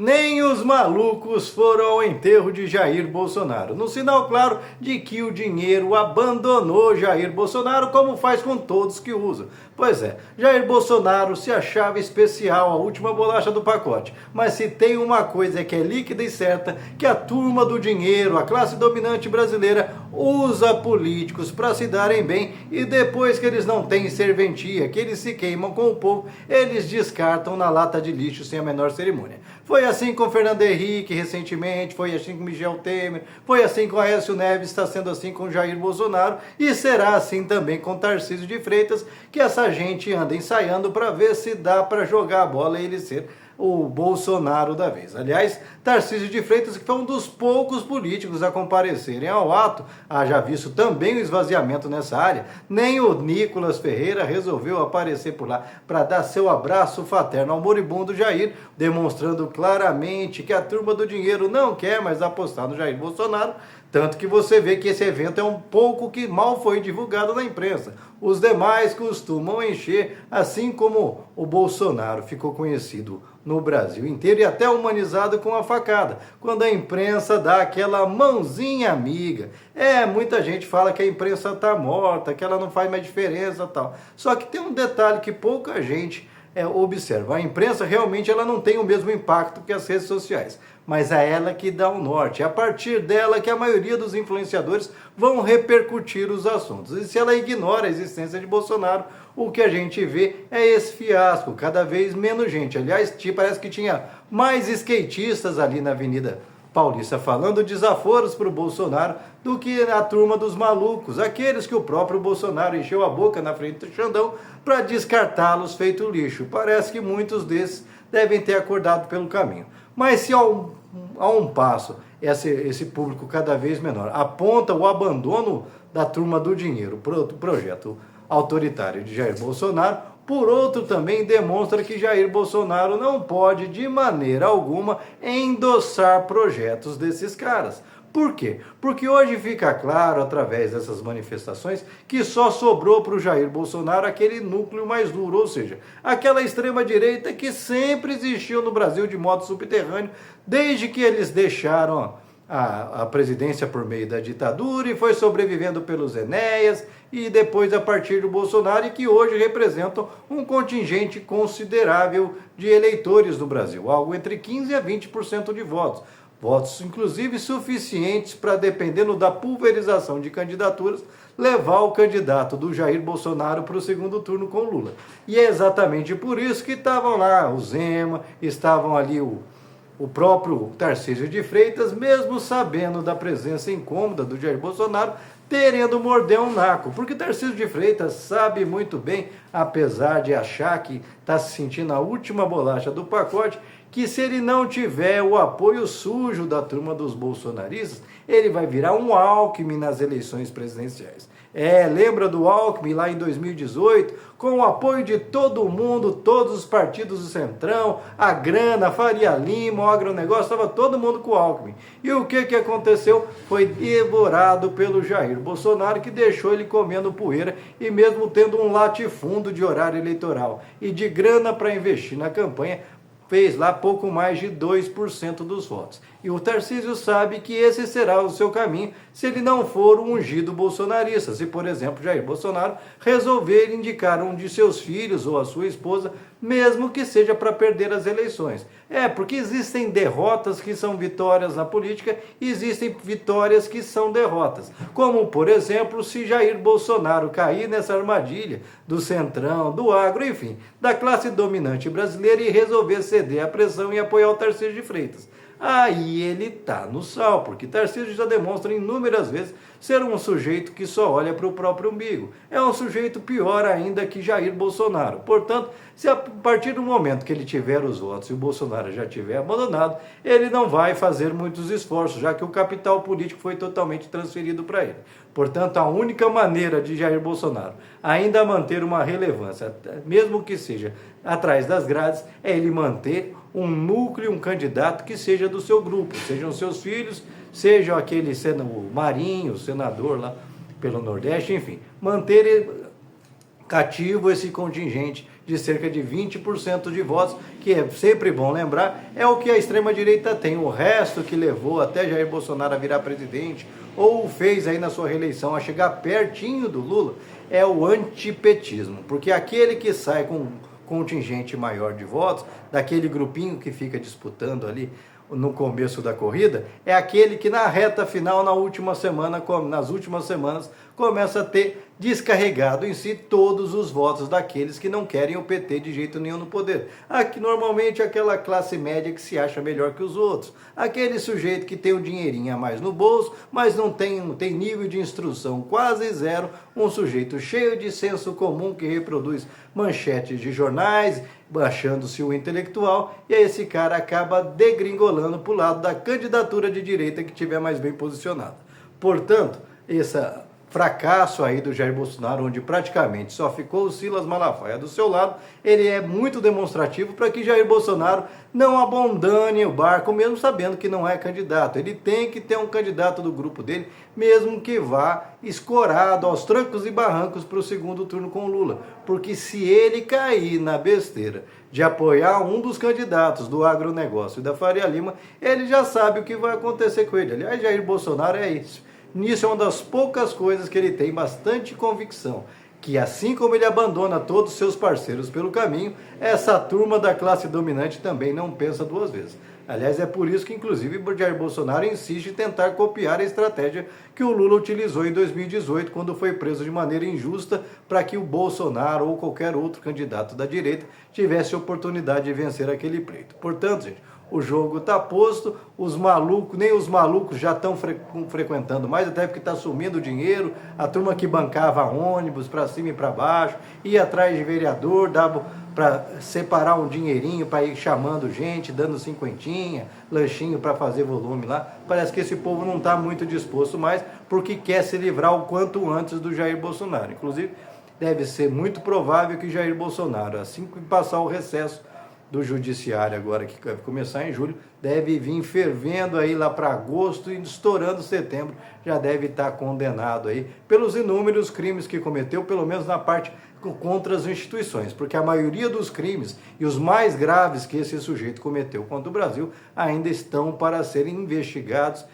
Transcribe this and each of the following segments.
Nem os malucos foram ao enterro de Jair Bolsonaro, no sinal claro de que o dinheiro abandonou Jair Bolsonaro, como faz com todos que usam. Pois é, Jair Bolsonaro se achava especial, a última bolacha do pacote, mas se tem uma coisa que é líquida e certa, que a turma do dinheiro, a classe dominante brasileira, usa políticos para se darem bem e depois que eles não têm serventia, que eles se queimam com o povo, eles descartam na lata de lixo sem a menor cerimônia. Foi assim com Fernando Henrique recentemente, foi assim com Michel Temer, foi assim com Aécio Neves, está sendo assim com Jair Bolsonaro e será assim também com Tarcísio de Freitas, que essa gente anda ensaiando para ver se dá para jogar a bola e ele ser o Bolsonaro da vez. Aliás, Tarcísio de Freitas, que foi um dos poucos políticos a comparecerem ao ato, haja visto também o esvaziamento nessa área, nem o Nicolas Ferreira resolveu aparecer por lá para dar seu abraço fraterno ao moribundo Jair, demonstrando claramente que a turma do dinheiro não quer mais apostar no Jair Bolsonaro, tanto que você vê que esse evento é um pouco que mal foi divulgado na imprensa. Os demais costumam encher, assim como o Bolsonaro ficou conhecido no Brasil inteiro e até humanizado com a facada, quando a imprensa dá aquela mãozinha amiga. Muita gente fala que a imprensa está morta, que ela não faz mais diferença e tal. Só que tem um detalhe que pouca gente observa. A imprensa realmente ela não tem o mesmo impacto que as redes sociais, mas é ela que dá o norte. É a partir dela que a maioria dos influenciadores vão repercutir os assuntos. E se ela ignora a existência de Bolsonaro, o que a gente vê é esse fiasco, cada vez menos gente. Aliás, parece que tinha mais skatistas ali na Avenida Paulista falando desaforos para o Bolsonaro do que a turma dos malucos, aqueles que o próprio Bolsonaro encheu a boca na frente do Xandão para descartá-los feito lixo. Parece que muitos desses devem ter acordado pelo caminho. Mas se a um passo esse público cada vez menor aponta o abandono da turma do dinheiro para o projeto autoritário de Jair Bolsonaro, por outro também demonstra que Jair Bolsonaro não pode de maneira alguma endossar projetos desses caras. Por quê? Porque hoje fica claro, através dessas manifestações, que só sobrou para o Jair Bolsonaro aquele núcleo mais duro, ou seja, aquela extrema-direita que sempre existiu no Brasil de modo subterrâneo, desde que eles deixaram a presidência por meio da ditadura e foi sobrevivendo pelos Enéas e depois a partir do Bolsonaro, e que hoje representam um contingente considerável de eleitores no Brasil, algo entre 15% a 20% de votos. Votos, inclusive, suficientes para, dependendo da pulverização de candidaturas, levar o candidato do Jair Bolsonaro para o segundo turno com Lula. E é exatamente por isso que estavam lá o Zema, estavam ali o próprio Tarcísio de Freitas, mesmo sabendo da presença incômoda do Jair Bolsonaro, querendo morder um naco, porque Tarcísio de Freitas sabe muito bem, apesar de achar que está se sentindo a última bolacha do pacote, que se ele não tiver o apoio sujo da turma dos bolsonaristas, ele vai virar um Alckmin nas eleições presidenciais. Lembra do Alckmin lá em 2018, com o apoio de todo mundo, todos os partidos do Centrão, a grana, a Faria Lima, o agronegócio, estava todo mundo com o Alckmin. E o que aconteceu? Foi devorado pelo Jair Bolsonaro, que deixou ele comendo poeira e mesmo tendo um latifúndio de horário eleitoral e de grana para investir na campanha, fez lá pouco mais de 2% dos votos. E o Tarcísio sabe que esse será o seu caminho se ele não for um ungido bolsonarista. Se, por exemplo, Jair Bolsonaro resolver indicar um de seus filhos ou a sua esposa, mesmo que seja para perder as eleições. Porque existem derrotas que são vitórias na política e existem vitórias que são derrotas. Como, por exemplo, se Jair Bolsonaro cair nessa armadilha do Centrão, do agro, enfim, da classe dominante brasileira e resolver ceder à pressão e apoiar o Tarcísio de Freitas. Aí ele tá no sal, porque Tarcísio já demonstra inúmeras vezes ser um sujeito que só olha para o próprio umbigo. É um sujeito pior ainda que Jair Bolsonaro. Portanto, se a partir do momento que ele tiver os votos e o Bolsonaro já tiver abandonado, ele não vai fazer muitos esforços, já que o capital político foi totalmente transferido para ele. Portanto, a única maneira de Jair Bolsonaro ainda manter uma relevância, mesmo que seja atrás das grades, é ele manter um núcleo, um candidato que seja do seu grupo, sejam seus filhos, seja aquele o Marinho, o senador lá pelo Nordeste, enfim, manter cativo esse contingente de de cerca de 20% de votos, que é sempre bom lembrar, é o que a extrema-direita tem. O resto que levou até Jair Bolsonaro a virar presidente, ou fez aí na sua reeleição a chegar pertinho do Lula, é o antipetismo, porque aquele que sai com contingente maior de votos, daquele grupinho que fica disputando ali no começo da corrida, é aquele que na reta final, nas últimas semanas, começa a ter descarregado em si todos os votos daqueles que não querem o PT de jeito nenhum no poder. Aqui normalmente aquela classe média que se acha melhor que os outros, aquele sujeito que tem o dinheirinho a mais no bolso, mas não tem nível de instrução quase zero, um sujeito cheio de senso comum que reproduz manchetes de jornais, achando-se o intelectual, e aí esse cara acaba degringolando para o lado da candidatura de direita que tiver mais bem posicionada. Portanto, esse fracasso aí do Jair Bolsonaro, onde praticamente só ficou o Silas Malafaia do seu lado, ele é muito demonstrativo para que Jair Bolsonaro não abandone o barco, mesmo sabendo que não é candidato. Ele tem que ter um candidato do grupo dele, mesmo que vá escorado aos trancos e barrancos para o segundo turno com o Lula. Porque se ele cair na besteira de apoiar um dos candidatos do agronegócio e da Faria Lima, ele já sabe o que vai acontecer com ele. Aliás, Jair Bolsonaro é isso. Nisso é uma das poucas coisas que ele tem bastante convicção, que assim como ele abandona todos os seus parceiros pelo caminho, essa turma da classe dominante também não pensa duas vezes. Aliás, é por isso que inclusive Jair Bolsonaro insiste em tentar copiar a estratégia que o Lula utilizou em 2018, quando foi preso de maneira injusta, para que o Bolsonaro ou qualquer outro candidato da direita tivesse oportunidade de vencer aquele pleito. Portanto, gente, o jogo está posto, nem os malucos já estão frequentando mais, até porque está sumindo o dinheiro, a turma que bancava ônibus para cima e para baixo, ia atrás de vereador, dava para separar um dinheirinho para ir chamando gente, dando cinquentinha, lanchinho para fazer volume lá. Parece que esse povo não está muito disposto mais, porque quer se livrar o quanto antes do Jair Bolsonaro. Inclusive, deve ser muito provável que Jair Bolsonaro, assim que passar o recesso do judiciário agora, que vai começar em julho, deve vir fervendo aí lá para agosto e estourando setembro, já deve estar condenado aí pelos inúmeros crimes que cometeu, pelo menos na parte contra as instituições, porque a maioria dos crimes e os mais graves que esse sujeito cometeu contra o Brasil ainda estão para serem investigados,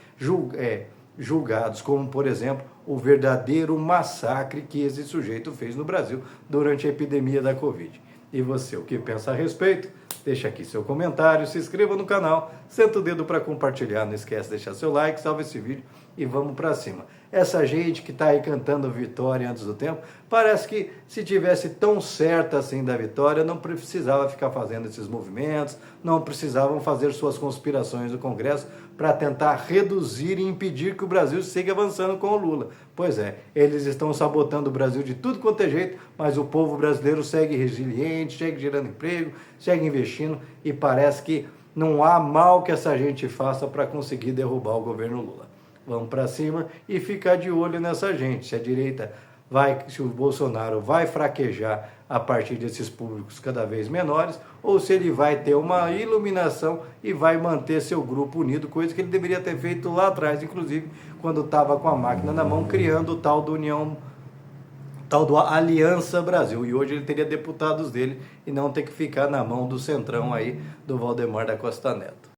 julgados, como por exemplo o verdadeiro massacre que esse sujeito fez no Brasil durante a epidemia da Covid. E você, o que pensa a respeito? Deixa aqui seu comentário, se inscreva no canal, senta o dedo para compartilhar, não esquece de deixar seu like, salve esse vídeo e vamos para cima. Essa gente que está aí cantando vitória antes do tempo, parece que se tivesse tão certa assim da vitória, não precisava ficar fazendo esses movimentos, não precisavam fazer suas conspirações no Congresso para tentar reduzir e impedir que o Brasil siga avançando com o Lula. Pois é, eles estão sabotando o Brasil de tudo quanto é jeito, mas o povo brasileiro segue resiliente, segue gerando emprego, segue investindo e parece que não há mal que essa gente faça para conseguir derrubar o governo Lula. Vamos para cima e ficar de olho nessa gente. Se a direita se o Bolsonaro vai fraquejar a partir desses públicos cada vez menores, ou se ele vai ter uma iluminação e vai manter seu grupo unido, coisa que ele deveria ter feito lá atrás, inclusive quando estava com a máquina na mão, criando o tal do Aliança Brasil. E hoje ele teria deputados dele e não ter que ficar na mão do centrão aí do Valdemar da Costa Neto.